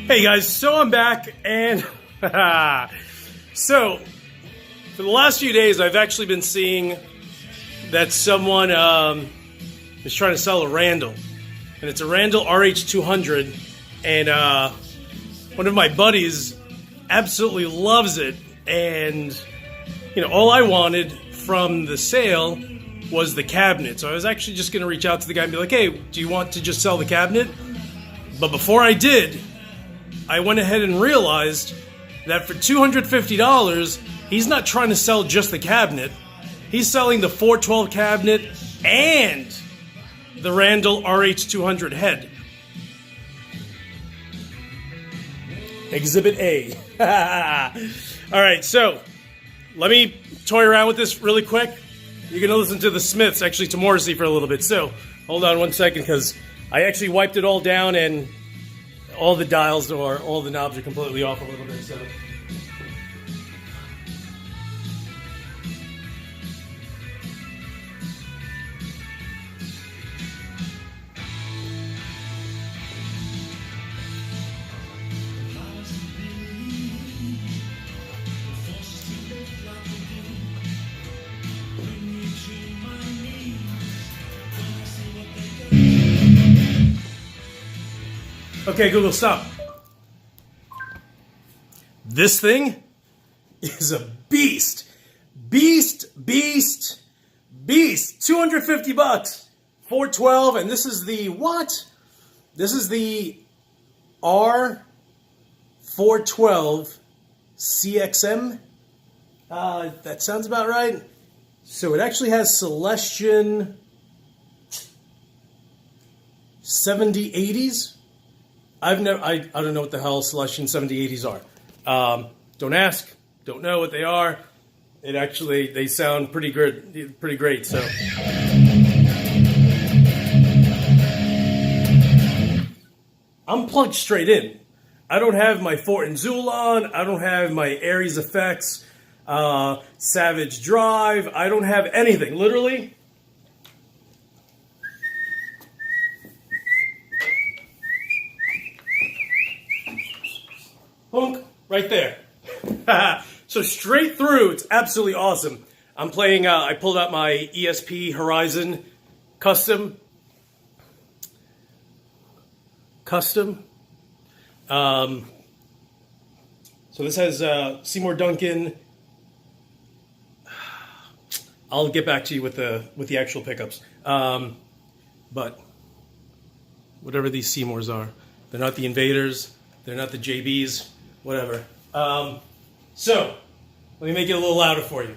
Hey guys, so I'm back, and so for the last few days I've actually been seeing that someone is trying to sell a Randall, and it's a Randall RH200, and one of my buddies absolutely loves it, and you know, all I wanted from the sale was the cabinet. So I was actually just going to reach out to the guy and be like, hey, do you want to just sell the cabinet? But before I did, I went ahead and realized that for $250, he's not trying to sell just the cabinet. He's selling the 412 cabinet and the Randall RH200 head. Exhibit A. All right, so let me toy around with this really quick. You're going to listen to the Smiths, actually to Morrissey for a little bit. So hold on one second, because I actually wiped it all down and all the dials or all the knobs are completely off a little bit. So okay, Google, stop. This thing is a beast. Beast. 250 bucks. 412, and this is the what? This is the R412cxm. That sounds about right. So it actually has Celestion 7080s. I don't know what the hell Celestion 7080s are. Don't ask. Don't know what they are. They sound pretty good, pretty great. So I'm plugged straight in. I don't have my Fort and Zool on. I don't have my Aries Effects, Savage Drive. I don't have anything. Literally. Boom, right there. So straight through, it's absolutely awesome. I'm playing, I pulled out my ESP Horizon Custom. So this has Seymour, Duncan. I'll get back to you with the actual pickups. But whatever these Seymours are, they're not the Invaders, they're not the JBs. Whatever. So, let me make it a little louder for you.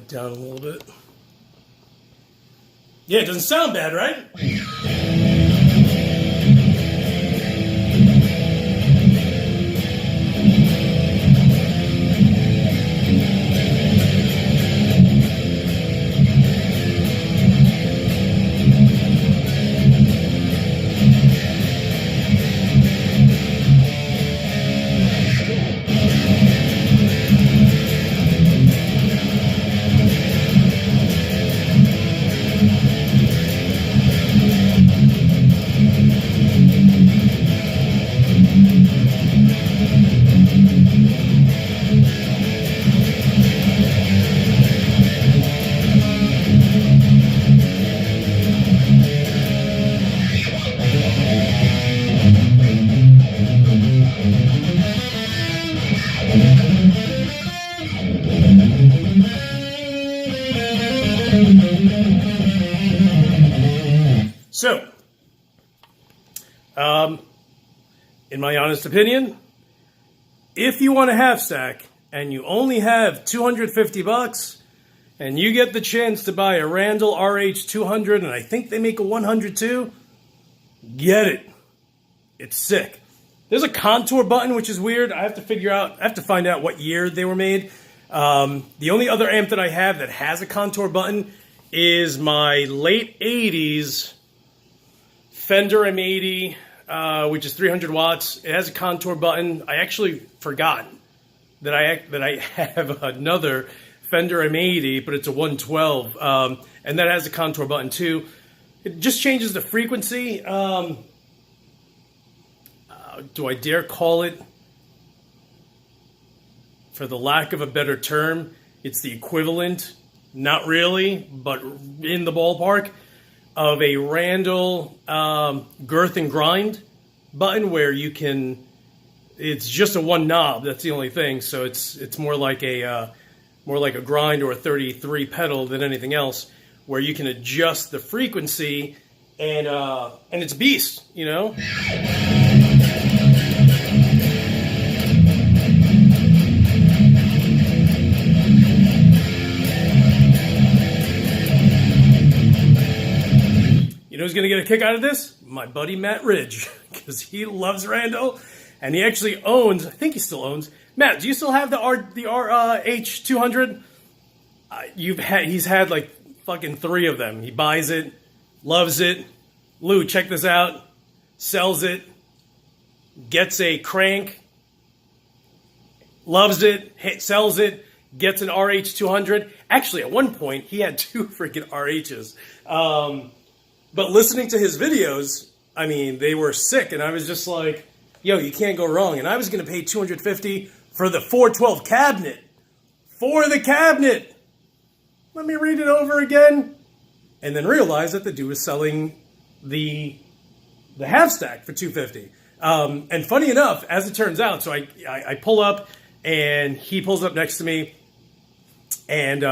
Down a little bit. Yeah, it doesn't sound bad, right? in my honest opinion, if you want a half stack and you only have $250 and you get the chance to buy a Randall RH200, and I think they make a 100 too, get it. It's sick. There's a contour button, which is weird. I have to find out what year they were made. The only other amp that I have that has a contour button is my late 80s Fender M80, which is 300 watts. It has a contour button. I actually forgot that I have another Fender M80, but it's a 112, and that has a contour button too. It just changes the frequency. Do I dare call it, for the lack of a better term, it's the equivalent, not really, but in the ballpark, of a Randall girth and grind button, where you can, it's just a one knob, that's the only thing, so it's more like a grind or a 33 pedal than anything else, where you can adjust the frequency, and it's beast, you know? You know who's going to get a kick out of this? My buddy Matt Ridge, because he loves Randall, and he actually owns, I think he still owns, Matt, do you still have the RH200? He's had like fucking 3 of them. He buys it, loves it. Lou, check this out. Sells it, gets a crank, loves it, sells it, gets an RH200. Actually, at one point, he had 2 freaking RHs. But listening to his videos, I mean, they were sick, and I was just like, yo, you can't go wrong. And I was going to pay $250 for the 412 cabinet. For the cabinet! Let me read it over again. And then realize that the dude was selling the Halfstack for $250. And funny enough, as it turns out, so I pull up, and he pulls up next to me, and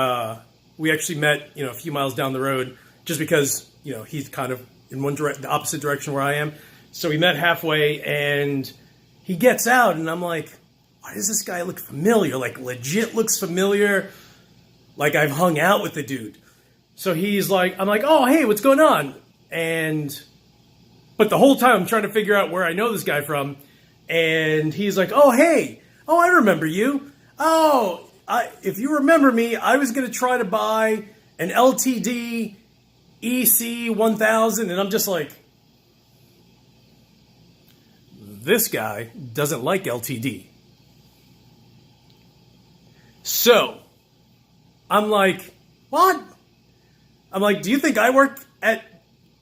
we actually met, a few miles down the road, just because, he's kind of in the opposite direction where I am. So we met halfway, and he gets out, and I'm like, why does this guy look familiar? Like, legit looks familiar. Like, I've hung out with the dude. So he's like, I'm like, oh, hey, what's going on? But the whole time I'm trying to figure out where I know this guy from. And he's like, oh, hey, oh, I remember you. Oh, if you remember me, I was going to try to buy an LTD EC 1000. And I'm just like, this guy doesn't like LTD. So I'm like, what? I'm like, do you think I work at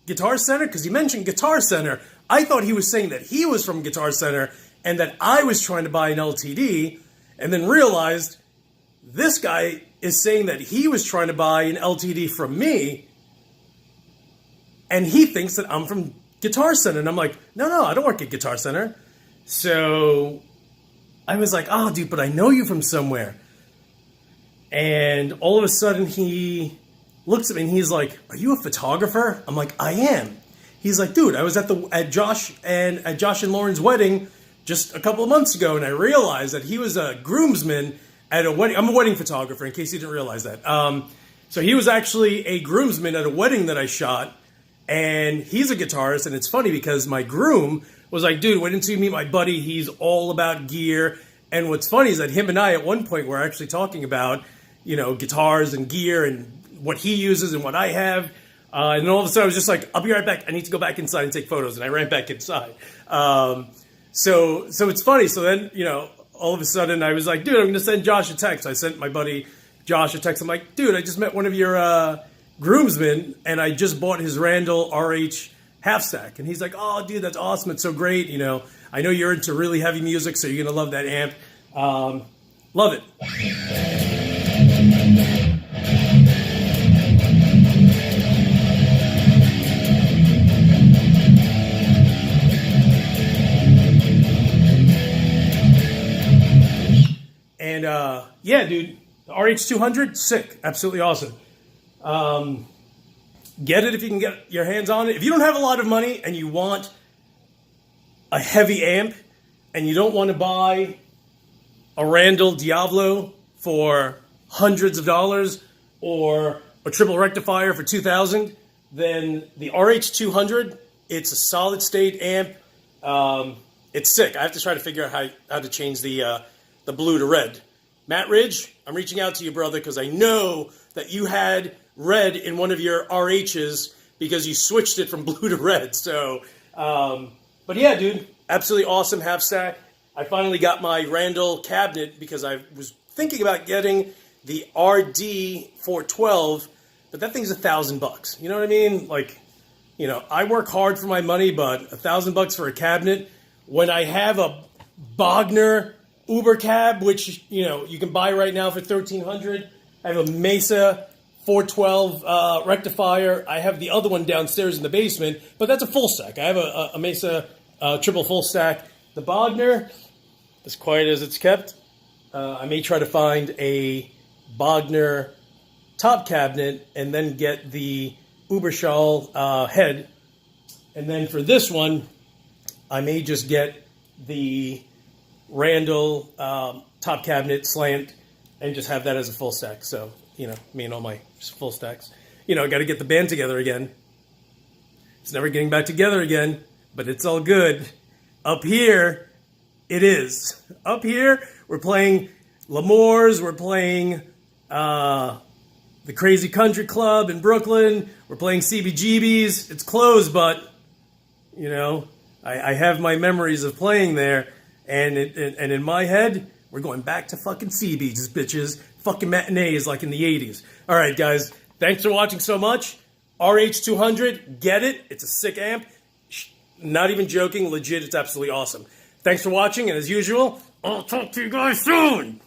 Guitar Center? Because he mentioned Guitar Center. I thought he was saying that he was from Guitar Center and that I was trying to buy an LTD, and then realized this guy is saying that he was trying to buy an LTD from me, and he thinks that I'm from Guitar Center. And I'm like, no, I don't work at Guitar Center. So I was like, oh, dude, but I know you from somewhere. And all of a sudden he looks at me and he's like, are you a photographer? I'm like, I am. He's like, dude, I was at Josh and Lauren's wedding just a couple of months ago, and I realized that he was a groomsman at a wedding. I'm a wedding photographer, in case you didn't realize that. So he was actually a groomsman at a wedding that I shot, and he's a guitarist. And it's funny because my groom was like, dude, wait until you meet my buddy. He's all about gear. And what's funny is that him and I at one point were actually talking about, guitars and gear and what he uses and what I have. And then all of a sudden I was just like, I'll be right back. I need to go back inside and take photos. And I ran back inside. So it's funny. So then, all of a sudden I was like, dude, I'm going to send Josh a text. I sent my buddy Josh a text. I'm like, dude, I just met one of your groomsmen, and I just bought his Randall RH Halfstack. And he's like, oh, dude, that's awesome. It's so great. I know you're into really heavy music, so you're going to love that amp. Love it. And yeah, dude, the RH200, sick. Absolutely awesome. Get it if you can get your hands on it. If you don't have a lot of money and you want a heavy amp, and you don't want to buy a Randall Diablo for hundreds of dollars or a triple rectifier for $2,000, then the RH200, it's a solid state amp. It's sick. I have to try to figure out how to change the blue to red. Matt Ridge, I'm reaching out to you, brother, because I know that you had red in one of your RHs because you switched it from blue to red. So, but yeah, dude, absolutely awesome Halfstack. I finally got my Randall cabinet because I was thinking about getting the RD412, but that thing's $1,000. You know what I mean? Like, you know, I work hard for my money, but $1,000 for a cabinet when I have a Bogner Uber cab, which, you know, you can buy right now for $1,300. I have a Mesa 412 rectifier. I have the other one downstairs in the basement, but that's a full stack. I have a Mesa triple full stack. The Bogner, as quiet as it's kept, I may try to find a Bogner top cabinet and then get the Uberschall head. And then for this one, I may just get the Randall top cabinet slant and just have that as a full stack. So, you know, me and all my full stacks. You know, I got to get the band together again. It's never getting back together again, but it's all good. Up here, it is. Up here, we're playing L'Amour's, we're playing the Crazy Country Club in Brooklyn, we're playing CBGB's. It's closed, but, you know, I have my memories of playing there. And in my head, we're going back to fucking CB's, bitches. Fucking matinees like in the 80s. All right, guys. Thanks for watching so much. RH200, get it. It's a sick amp. Not even joking. Legit, it's absolutely awesome. Thanks for watching, and as usual, I'll talk to you guys soon.